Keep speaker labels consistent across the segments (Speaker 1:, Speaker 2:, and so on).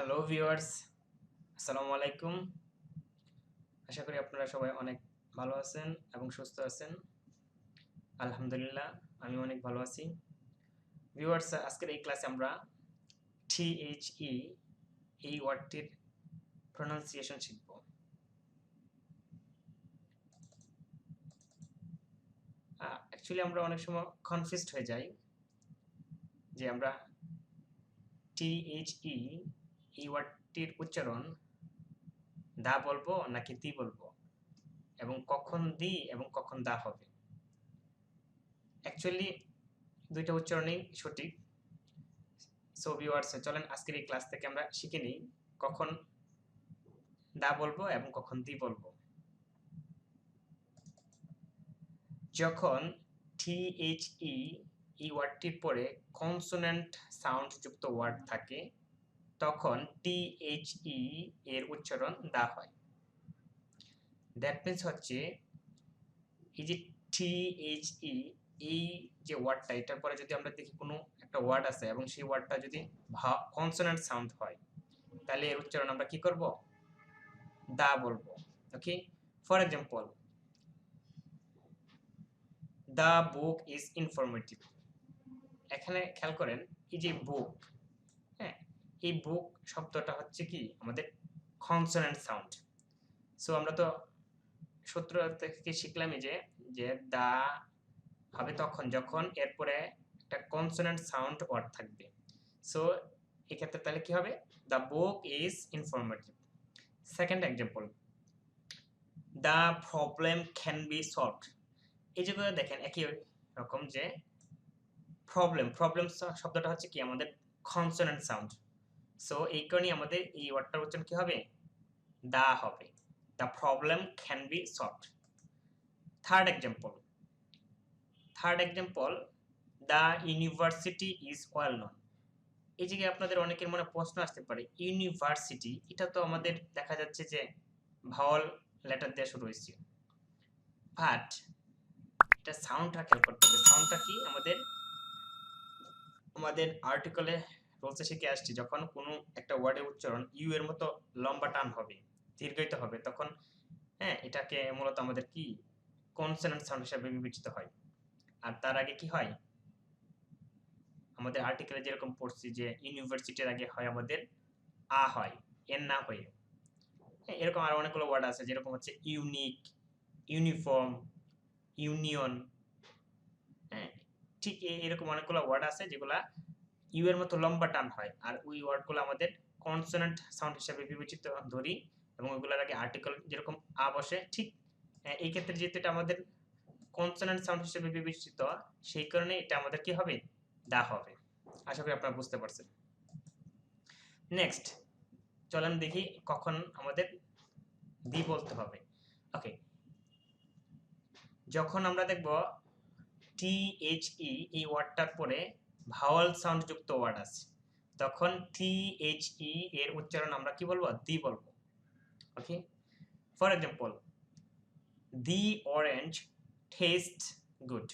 Speaker 1: Hello viewers, আসসালামু আলাইকুম। আশা করি আপনারা সবাই অনেক ভালো আছেন এবং সুস্থ আছেন। আলহামদুলিল্লাহ, আমি অনেক ভালো আছি। ভিউয়ার্স, আজকের এই ক্লাসে আমরা THE এই ওয়ার্ডটির প্রনাউন্সিয়েশন শিখব। অ্যাকচুয়ালি আমরা অনেক সময় কনফিউজড হয়ে যাই যে আমরা THE এই ওয়ার্ডটির উচ্চারণ দা বলবো নাকি দি বলবো, এবং কখন দি এবং কখন দা হবে। অ্যাকচুয়ালি দুইটা উচ্চারণই সঠিক। সো ভিউয়ার্স, চলেন আজকের এই ক্লাস থেকে আমরা শিখে নিই কখন দা বলবো এবং কখন দি বলবো। যখন THE এই ওয়ার্ডটির পরে কনসোনেন্ট সাউন্ড যুক্ত ওয়ার্ড থাকে তখন THE এর উচ্চারণ দা হয়। দ্যাট মিন্স হচ্ছে এই যে THE এই যে ওয়ার্ডটা, এটার পরে যদি আমরা দেখি কোনো একটা ওয়ার্ড আছে এবং সেই ওয়ার্ডটা যদি কনসোনেন্ট সাউন্ড হয় তাহলে এর উচ্চারণ আমরা কি করব? দা বলবো। Okay, for example, the book is informative. এখানে খেয়াল করেন, এই যে বুক, হ্যাঁ, এই বুক শব্দটা হচ্ছে কি আমাদের কনসোনেন্ট সাউন্ড। সো আমরা তো সূত্র থেকে শিখলামই যে যে দা হবে তখন যখন এরপরে একটা কনসোনেন্ট সাউন্ড ওয়ার্ড থাকবে। সো এক্ষেত্রে তাহলে কি হবে? The book is informative. Second example, the problem can be solved. এই যে দেখেন একই রকম যে প্রবলেম শব্দটা হচ্ছে কি আমাদের কনসোনেন্ট সাউন্ড। সো এই কারণে আমাদের এই ওয়ার্ডটার উচ্চারণ কি হবে? দা হবে। The problem can be solved. Third example, the university is well known. এই জায়গায় আপনাদের অনেকের মনে প্রশ্ন আসতে পারে, ইউনিভার্সিটি এটা তো আমাদের দেখা যাচ্ছে যে ভাওয়াল লেটার দিয়ে শুরু হয়েছে, বাট এটা সাউন্ডটা খেয়াল করতে হবে। সাউন্ডটা কি আমাদের আর্টিকেলে রুলসে শিখে আসছি, যখন কোনো একটা ওয়ার্ডের উচ্চারণ ইউ এর মতো লম্বা টান হবে, দীর্ঘায়িত হবে, তখন হ্যাঁ এটাকে মূলত আমাদের কি কনসোনেন্ট সাউন্ড হিসেবে বিবেচিত হয়। আর তার আগে কি হয়, আমাদের আর্টিকেলে যেরকম পড়ছি যে ইউনিভার্সিটির আগে হয় আমাদের আ হয়, এন না হয়ে। হ্যাঁ, এরকম আরো অনেকগুলো ওয়ার্ড আছে, যেরকম হচ্ছে ইউনিক, ইউনিফর্ম, ইউনিয়ন। হ্যাঁ, ঠিক এরকম অনেকগুলো ওয়ার্ড আছে যেগুলা ইউ এর মতো লম্বা টান হয়, আর ওই ওয়ার্ডগুলো আমাদের কনসোনেন্ট সাউন্ড হিসেবে বিবেচিত ধরি, এবং ওইগুলোর আগে আর্টিকেল যেরকম আ বসে, ঠিক এই ক্ষেত্রে যেহেতু এটা আমাদের কনসোনেন্ট সাউন্ড হিসেবে বিবেচিত, সেই কারণে এটা আমাদের কি হবে? দা হবে। আশা করি আপনারা বুঝতে পারছেন। নেক্সট চলেন দেখি কখন আমাদের দি বলতে হবে। ওকে, যখন আমরা দেখব THE এই ওয়ার্ডটার পরে ভাওয়াল সাউন্ড যুক্ত ওয়ার্ড আছে, তখন THE এর উচ্চারণ আমরা কি বলবো? দি বলবো। Okay, for example, the orange taste good.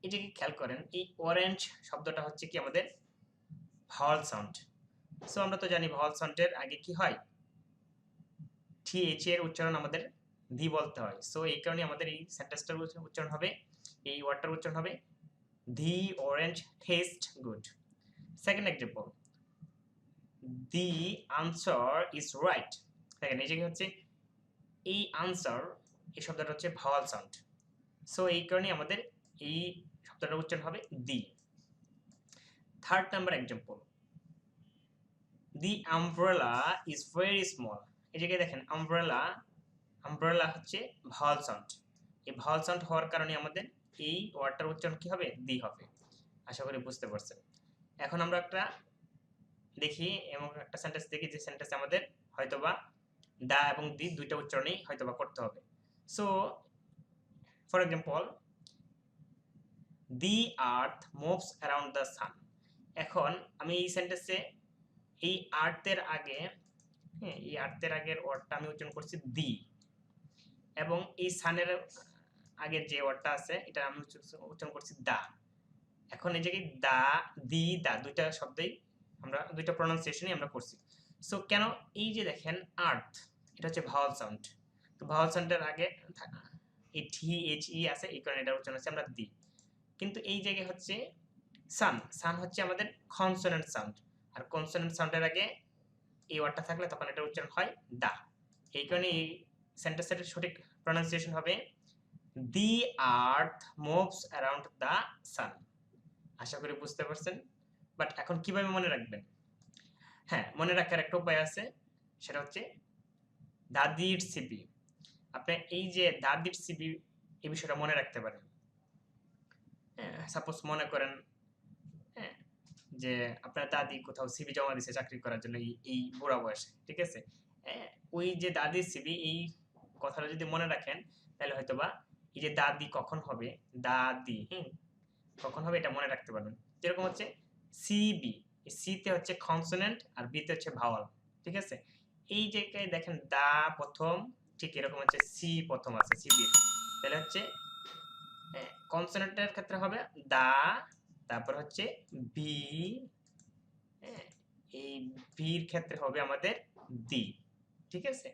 Speaker 1: এটাকে খেয়াল করেন, এই অরেঞ্জ শব্দটা হচ্ছে কি আমাদের ভাওয়াল সাউন্ড। সো আমরা তো জানি ভাওয়াল সাউন্ডের আগে কি হয়? THE এর উচ্চারণ আমাদের দি বলতে হয়। সো এই কারণে আমাদের এই সেন্টেন্সটার উচ্চারণ হবে, এই ওয়ার্ডটার উচ্চারণ হবে the orange taste good. Second example, the answer is right. দেখেন এই জায়গায় হচ্ছে এই আনসার, এই শব্দটা হচ্ছে ভাওয়াল সাউন্ড। সো এই কারণে আমাদের এই শব্দটার উচ্চারণ হবে the. Third number example, the umbrella is very small. এই জায়গায় দেখেন আমব্রেলা হচ্ছে ভাওয়াল সাউন্ড। এই ভাওয়াল সাউন্ড হওয়ার কারণে আমাদের এই ওয়ার্ডটার উচ্চারণ কি হবে? দি হবে। আশা করি বুঝতে পারছেন। এখন আমরা একটা দেখি, এমন একটা সেন্টেন্স দেখি যে সেন্টেন্সে আমাদের হয়তোবা দা এবং দি দুইটা উচ্চারণই হয়তোবা করতে হবে। So for example, the earth moves around the সান। এখন আমি এই সেন্টেন্সে এই আর্থের আগে, হ্যাঁ, এই আর্থের আগের ওয়ার্ডটা আমি উচ্চারণ করছি দি, এবং এই সানের আগের যে ওয়ার্ডটা আছে এটা আমি উচ্চারণ করছি দা। এখন এই জায়গায় দা, দি, দা দুইটা শব্দেই আমরা দুইটা প্রনাউন্সিয়েশনই আমরা করছি। সো কেন এই যে দেখেন আর্থ, এটা হচ্ছে ভাওয়াল সাউন্ড। তো ভাওয়াল সাউন্ডের আগে এই টি এইচ ই আছে, এই কারণে এটা উচ্চারণ হচ্ছে আমরা দি। কিন্তু এই জায়গায় হচ্ছে সান, সান হচ্ছে আমাদের কনসোনেন্ট সাউন্ড, আর কনসোনেন্ট সাউন্ডের আগে এই ওয়ার্ডটা থাকলে তখন এটা উচ্চারণ হয় দা। এই কারণে এই সেন্টেন্সের সঠিক প্রনাউন্সিয়েশন হবে the earth moves around the sun. আশা করি বুঝতে পারছেন। বাট এখন কিভাবে মনে রাখবেন? হ্যাঁ, মনে রাখার একটা উপায় আছে, সেটা হচ্ছে দাদির সিপি। আপনি এই যে দাদির সিপি, এই বিষয়টা মনে রাখতে পারেন। হ্যাঁ, সাপোজ মনে করেন, হ্যাঁ, যে আপনার দাদি কোথাও সিভি জমা দিছে চাকরি করার জন্য এই বুড়া বয়সে, ঠিক আছে? ওই যে দাদির সিভি, এই কথাটা যদি মনে রাখেন, তাহলে হয়তোবা এই যে দাদি কখন হবে, দাদি, কখন হবে এটা মনে রাখতে পারবেন। যেরকম হচ্ছে সিবি, সিতে হচ্ছে কনসোনেন্ট আর বিতে হচ্ছে ভাওয়াল, ঠিক আছে? এই জায়গায় দেখেন দা প্রথম, ঠিক এরকম হচ্ছে সি প্রথম আছে সিবি, তাহলে হচ্ছে কনসোনেন্টের ক্ষেত্রে হবে দা, তারপর হচ্ছে বি, এই বির ক্ষেত্রে হবে আমাদের দি, ঠিক আছে?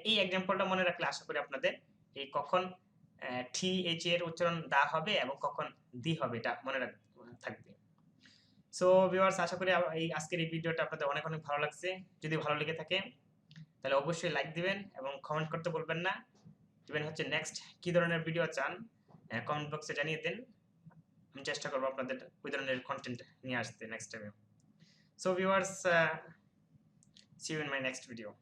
Speaker 1: এই এক্সাম্পলটা মনে রাখলে আশা করি আপনাদের এই কখন টি এইচ এর উচ্চারণ দা হবে এবং কখন দি হবে এটা মনে থাকবে। সো ভিউয়ার্স, আশা করি এই আজকের এই ভিডিওটা আপনাদের অনেক অনেক ভালো লাগছে। যদি ভালো লেগে থাকে তাহলে অবশ্যই লাইক দিবেন এবং কমেন্ট করতে বলবেন না। ইভেন হচ্ছে নেক্সট কি ধরনের ভিডিও চান কমেন্ট বক্সে জানিয়ে দিন। আমি চেষ্টা করবো আপনাদের ওই ধরনের কন্টেন্ট নিয়ে আসতে নেক্সট টাইমে। So viewers, see you in my next video.